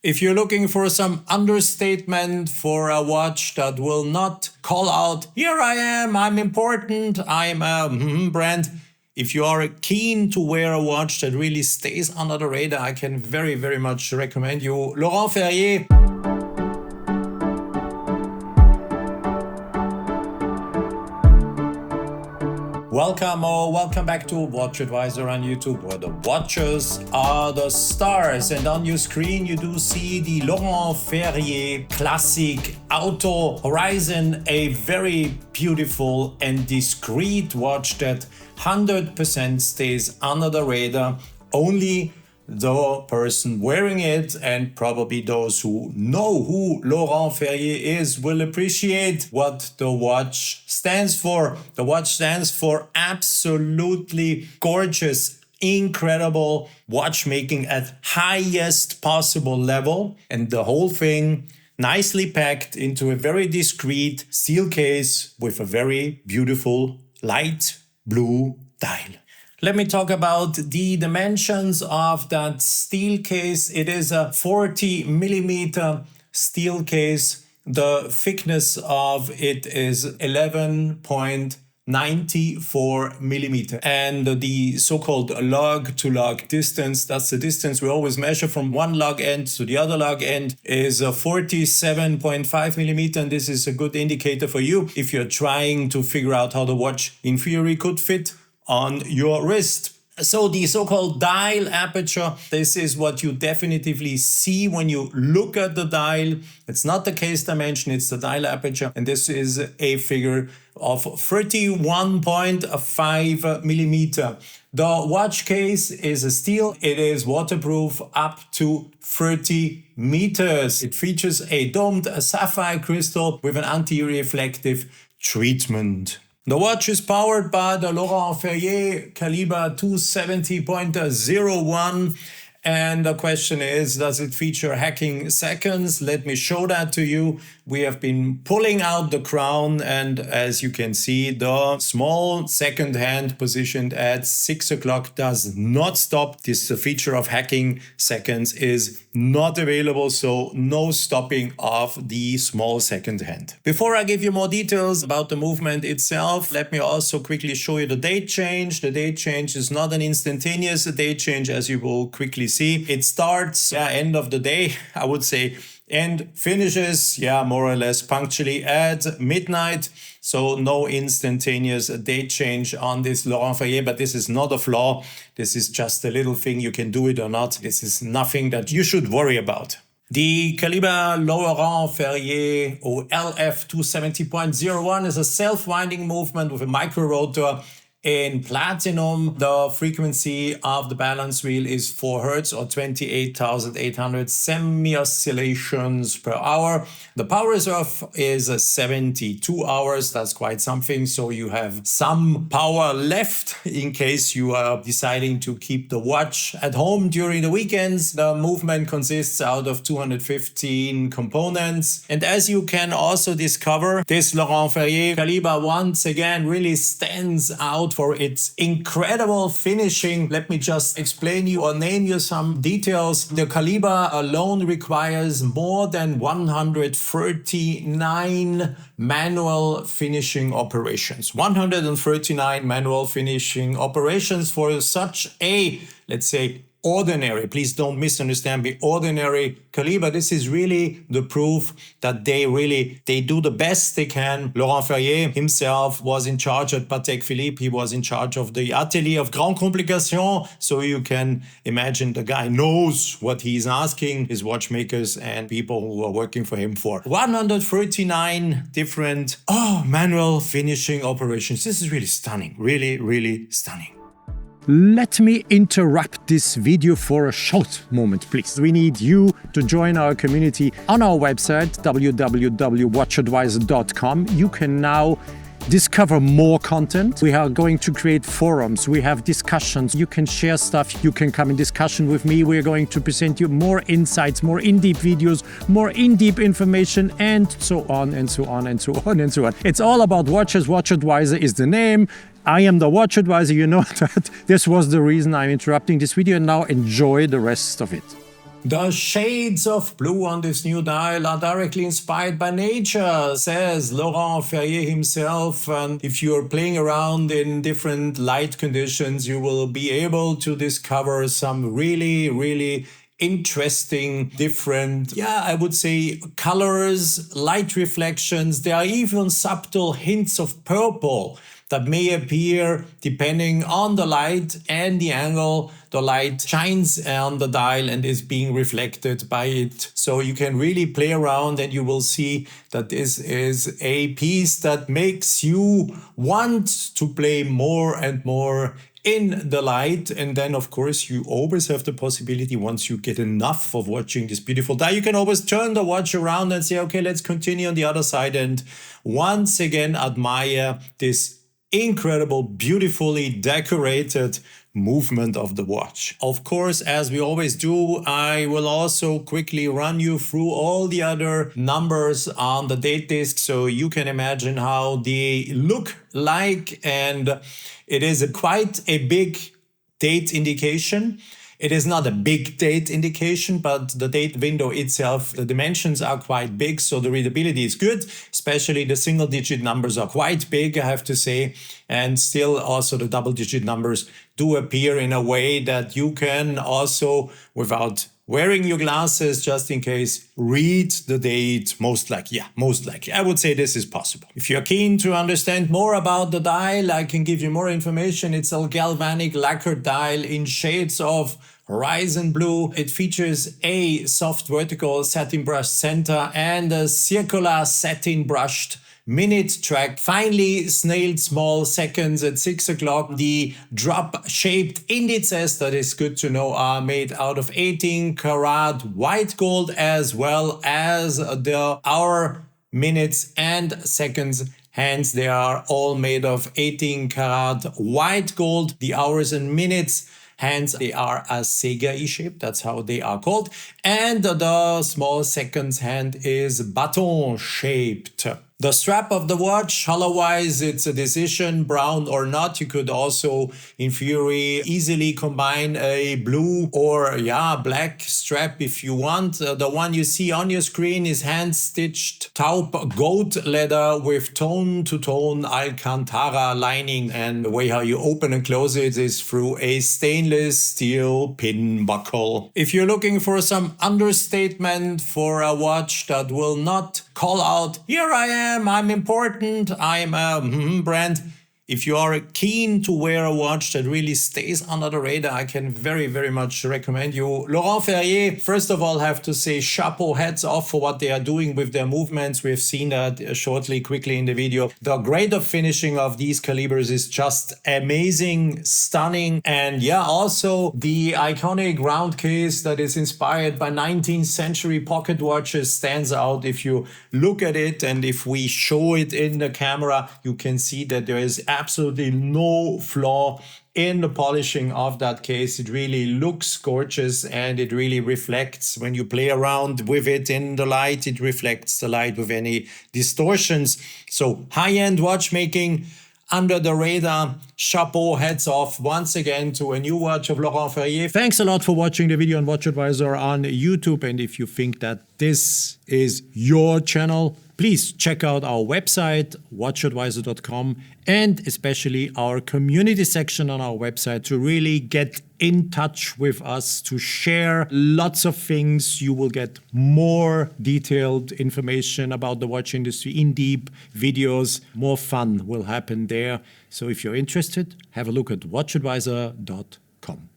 If you're looking for some understatement for a watch that will not call out, here I am, I'm important, I'm a brand. If you are keen to wear a watch that really stays under the radar, I can very, very much recommend you Laurent Ferrier. Welcome or welcome back to WatchAdvisor on YouTube, where the watches are the stars. And on your screen you do see the Laurent Ferrier classic Auto Horizon, a very beautiful and discreet watch that 100% stays under the radar. Only the person wearing it, and probably those who know who Laurent Ferrier is, will appreciate what the watch stands for. The watch stands for absolutely gorgeous, incredible watchmaking at highest possible level, and the whole thing nicely packed into a very discreet steel case with a very beautiful light blue dial. Let me talk about the dimensions of that steel case. It is a 40 millimeter steel case. The thickness of it is 11.94 millimeter. And the so-called lug to lug distance, that's the distance we always measure from one lug end to the other lug end, is 47.5 millimeter. And this is a good indicator for you if you're trying to figure out how the watch in theory could fit on your wrist. So the so-called dial aperture, this is what you definitively see when you look at the dial. It's not the case dimension, it's the dial aperture. And this is a figure of 31.5 millimeter. The watch case is a steel. It is waterproof up to 30 meters. It features a domed sapphire crystal with an anti-reflective treatment. The watch is powered by the Laurent Ferrier caliber 270.01. And the question is, does it feature hacking seconds? Let me show that to you. We have been pulling out the crown, and as you can see, the small second hand positioned at 6 o'clock does not stop. This feature of hacking seconds is not available, so no stopping of the small second hand. Before I give you more details about the movement itself, let me also quickly show you the date change. The date change is not an instantaneous date change, as you will quickly see. It starts end of the day, I would say, and finishes, more or less punctually at midnight. So no instantaneous date change on this Laurent Ferrier, but this is not a flaw. This is just a little thing, you can do it or not. This is nothing that you should worry about. The caliber Laurent Ferrier or LF 270.01 is a self-winding movement with a micro rotor in platinum. The frequency of the balance wheel is 4 Hz or 28,800 semi-oscillations per hour. The power reserve is 72 hours. That's quite something. So you have some power left in case you are deciding to keep the watch at home during the weekends. The movement consists out of 215 components. And as you can also discover, this Laurent Ferrier caliber once again really stands out for its incredible finishing. Let me just explain you or name you some details. The caliber alone requires more than 139 manual finishing operations. 139 manual finishing operations for such a, let's say, ordinary, please don't misunderstand me, ordinary caliber. This is really the proof that they do the best they can. Laurent Ferrier himself was in charge at Patek Philippe. He was in charge of the atelier of Grande Complication. So you can imagine the guy knows what he's asking his watchmakers and people who are working for him for. 139 different manual finishing operations. This is really stunning. Really, really stunning. Let me interrupt this video for a short moment, please. We need you to join our community on our website, www.watchadvisor.com. You can now discover more content. We are going to create forums. We have discussions. You can share stuff. You can come in discussion with me. We're going to present you more insights, more in-deep videos, more in-deep information, and so on and so on and so on and so on. It's all about watches. WatchAdvisor is the name. I am the WatchAdvisor, you know that. This was the reason I'm interrupting this video, and now enjoy the rest of it. The shades of blue on this new dial are directly inspired by nature, says Laurent Ferrier himself. And if you're playing around in different light conditions, you will be able to discover some really interesting, different, I would say, colors, light reflections. There are even subtle hints of purple that may appear depending on the light and the angle the light shines on the dial and is being reflected by it. So you can really play around and you will see that this is a piece that makes you want to play more and more in the light. And then of course you always have the possibility, once you get enough of watching this beautiful dial, you can always turn the watch around and say, okay, let's continue on the other side and once again admire this incredible, beautifully decorated movement of the watch. Of course, as we always do, I will also quickly run you through all the other numbers on the date disc so you can imagine how they look like, and it is quite a big date indication. It is not a big date indication, but the date window itself, the dimensions are quite big, so the readability is good. Especially the single-digit numbers are quite big, I have to say. And still also the double-digit numbers do appear in a way that you can also, without wearing your glasses, just in case, read the date. Most likely. I would say this is possible. If you're keen to understand more about the dial, I can give you more information. It's a galvanic lacquered dial in shades of horizon blue. It features a soft vertical satin brushed center and a circular satin brushed minute track, finely snailed small seconds at 6 o'clock. The drop-shaped indices, that is good to know, are made out of 18 karat white gold, as well as the hour, minutes and seconds. Hence, they are all made of 18 karat white gold. The hours and minutes, hence they are a Sega shape, that's how they are called. And the small seconds hand is baton shaped. The strap of the watch, color-wise, it's a decision, brown or not. You could also, in theory, easily combine a blue or, black strap if you want. The one you see on your screen is hand-stitched taupe goat leather with tone-to-tone Alcantara lining. And the way how you open and close it is through a stainless steel pin buckle. If you're looking for some understatement for a watch that will not call out, here I am, I'm important, I'm a brand. If you are keen to wear a watch that really stays under the radar, I can very much recommend you Laurent Ferrier. First of all, have to say chapeau, hats off for what they are doing with their movements. We've seen that quickly in the video. The grade of finishing of these calibers is just amazing, stunning. And also the iconic round case that is inspired by 19th century pocket watches stands out. If you look at it and if we show it in the camera, you can see that there is absolutely no flaw in the polishing of that case. It really looks gorgeous and it really reflects, when you play around with it in the light, it reflects the light with any distortions. So high-end watchmaking, under the radar, chapeau, hats off once again to a new watch of Laurent Ferrier. Thanks a lot for watching the video on WatchAdvisor on YouTube. And if you think that this is your channel, please check out our website, watchadvisor.com, and especially our community section on our website to really get in touch with us, to share lots of things. You will get more detailed information about the watch industry, in-depth videos. More fun will happen there. So if you're interested, have a look at watchadvisor.com.